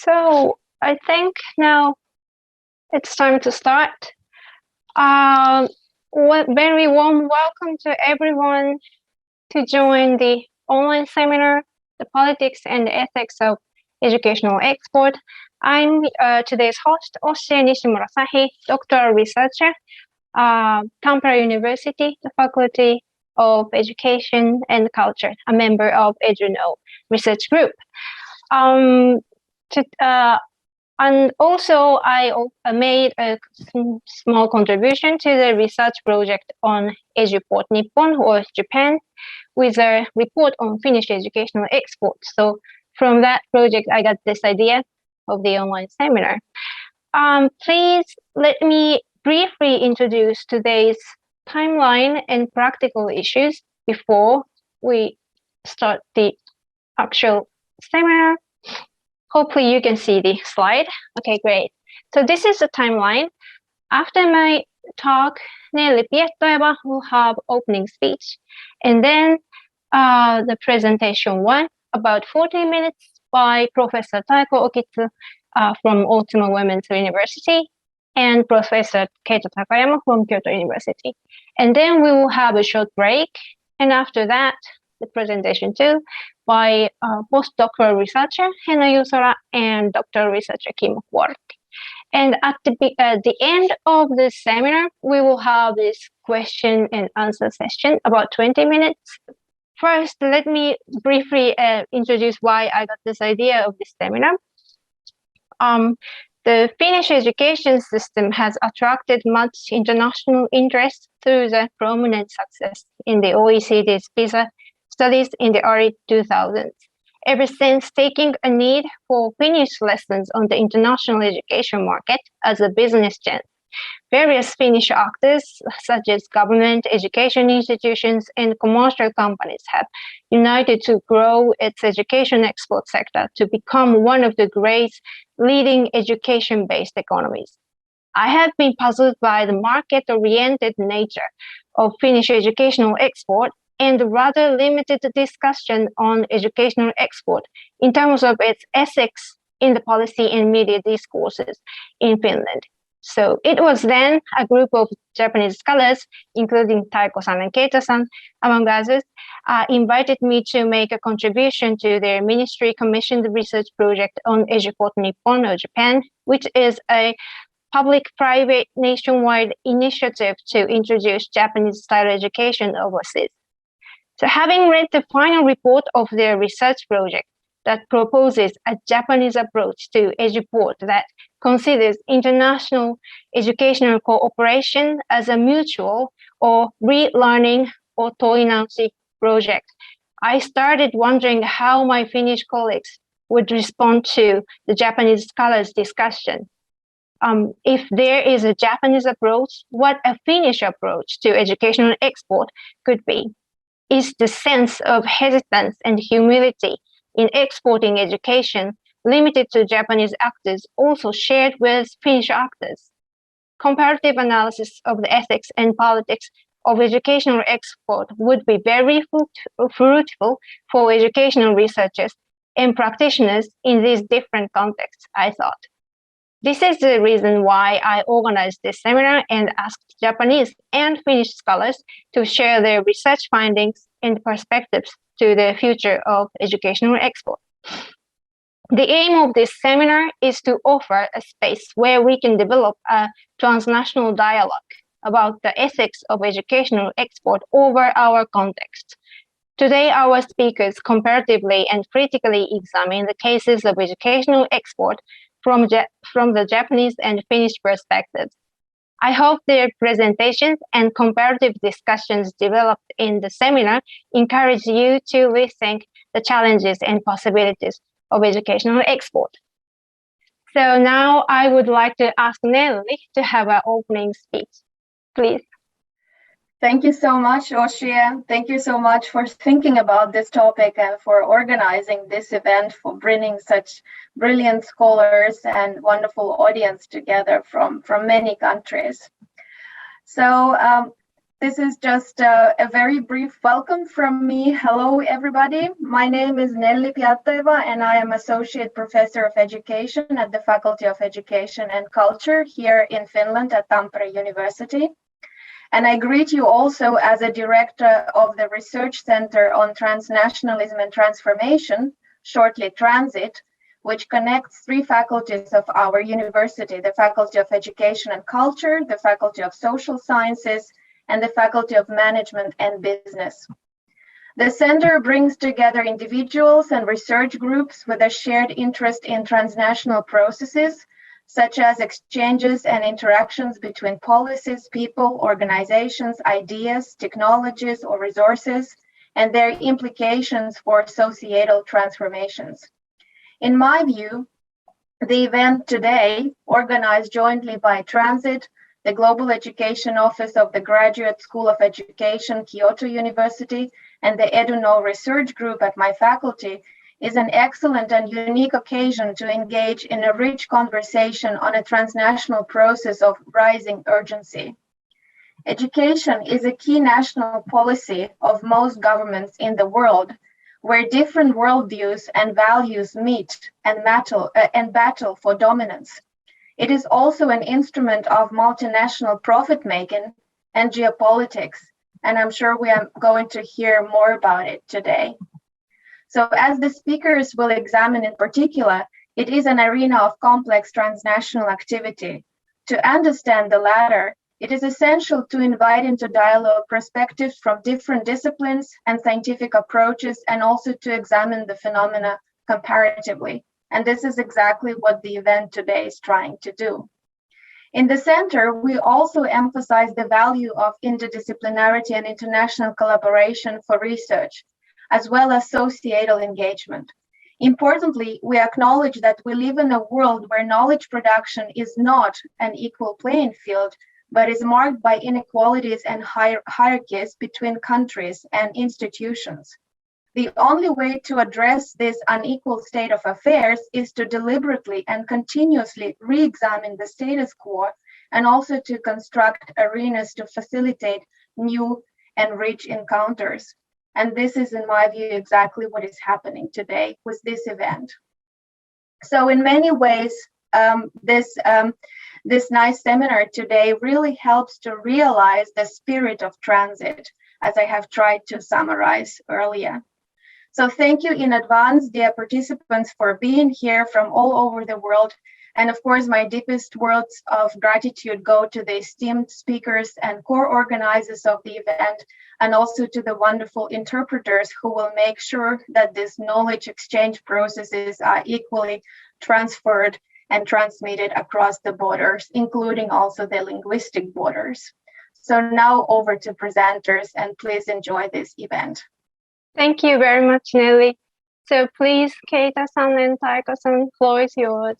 So I think now it's time to start. Very warm welcome to everyone to join the online seminar, The Politics and Ethics of Educational Export. I'm today's host, Oshie Nishimura-Sahi, doctoral researcher, Tampere University, the Faculty of Education and Culture, a member of EduKnow research group. And also, I made a small contribution to the research project on EduPort Nippon, or Japan, with a report on Finnish educational export. So from that project, I got this idea of the online seminar. Please let me briefly introduce today's timeline and practical issues before we start the actual seminar. Hopefully you can see the slide. Okay, great. So this is the timeline. After my talk, Nelli Piattoeva will have opening speech. And then the presentation one, about 40 minutes by Professor Taiko Okitsu from Ultima Women's University and Professor Keito Takayama from Kyoto University. And then we will have a short break. And after that, the presentation two by postdoctoral researcher Henna Yusora and doctoral researcher Kim Ward. And at the end of the seminar, we will have this question and answer session, about 20 minutes. First, let me briefly introduce why I got this idea of this seminar. The Finnish education system has attracted much international interest through the prominent success in the OECD's PISA studies in the early 2000s. Ever since taking a need for Finnish lessons on the international education market as a business chance, various Finnish actors, such as government, education institutions, and commercial companies have united to grow its education export sector to become one of the great leading education-based economies. I have been puzzled by the market-oriented nature of Finnish educational export and the rather limited discussion on educational export in terms of its ethics in the policy and media discourses in Finland. So it was then a group of Japanese scholars, including Taiko-san and Keita-san, among others, invited me to make a contribution to their ministry-commissioned research project on EduPort Nippon, or Japan, which is a public-private nationwide initiative to introduce Japanese-style education overseas. So having read the final report of their research project that proposes a Japanese approach to EduPort that considers international educational cooperation as a mutual or relearning or toinanshi project, I started wondering how my Finnish colleagues would respond to the Japanese scholars' discussion. If there is a Japanese approach, what a Finnish approach to educational export could be. Is the sense of hesitance and humility in exporting education limited to Japanese actors also shared with Finnish actors? Comparative analysis of the ethics and politics of educational export would be very fruitful for educational researchers and practitioners in these different contexts, I thought. This is the reason why I organized this seminar and asked Japanese and Finnish scholars to share their research findings and perspectives to the future of educational export. The aim of this seminar is to offer a space where we can develop a transnational dialogue about the ethics of educational export over our context. Today, our speakers comparatively and critically examine the cases of educational export from the Japanese and Finnish perspectives. I hope their presentations and comparative discussions developed in the seminar encourage you to rethink the challenges and possibilities of educational export. So now I would like to ask Nelli to have an opening speech, please. Thank you so much, Oshie. Thank you so much for thinking about this topic and for organizing this event, for bringing such brilliant scholars and wonderful audience together from many countries. So this is just a very brief welcome from me. Hello, everybody. My name is Nelli Piattoeva, and I am Associate Professor of Education at the Faculty of Education and Culture here in Finland at Tampere University. And I greet you also as a director of the Research Center on Transnationalism and Transformation, shortly Transit, which connects three faculties of our university, the Faculty of Education and Culture, the Faculty of Social Sciences, and the Faculty of Management and Business. The center brings together individuals and research groups with a shared interest in transnational processes, such as exchanges and interactions between policies, people, organizations, ideas, technologies, or resources, and their implications for societal transformations. In my view, the event today, organized jointly by Transit, the Global Education Office of the Graduate School of Education, Kyoto University, and the EduKnow Research Group at my faculty, is an excellent and unique occasion to engage in a rich conversation on a transnational process of rising urgency. Education is a key national policy of most governments in the world, where different worldviews and values meet and battle for dominance. It is also an instrument of multinational profit-making and geopolitics, and I'm sure we are going to hear more about it today. So as the speakers will examine in particular, it is an arena of complex transnational activity. To understand the latter, it is essential to invite into dialogue perspectives from different disciplines and scientific approaches, and also to examine the phenomena comparatively. And this is exactly what the event today is trying to do. In the center, we also emphasize the value of interdisciplinarity and international collaboration for research, as well as societal engagement. Importantly, we acknowledge that we live in a world where knowledge production is not an equal playing field, but is marked by inequalities and hierarchies between countries and institutions. The only way to address this unequal state of affairs is to deliberately and continuously re-examine the status quo, and also to construct arenas to facilitate new and rich encounters. And this is, in my view, exactly what is happening today with this event. So in many ways, this nice seminar today really helps to realize the spirit of transit, as I have tried to summarize earlier. So thank you in advance, dear participants, for being here from all over the world. And of course, my deepest words of gratitude go to the esteemed speakers and core organizers of the event, and also to the wonderful interpreters who will make sure that this knowledge exchange processes are equally transferred and transmitted across the borders, including also the linguistic borders. So now over to presenters, and please enjoy this event. Thank you very much, Nelly. So please, Keita-san and Taika-san, floor is yours.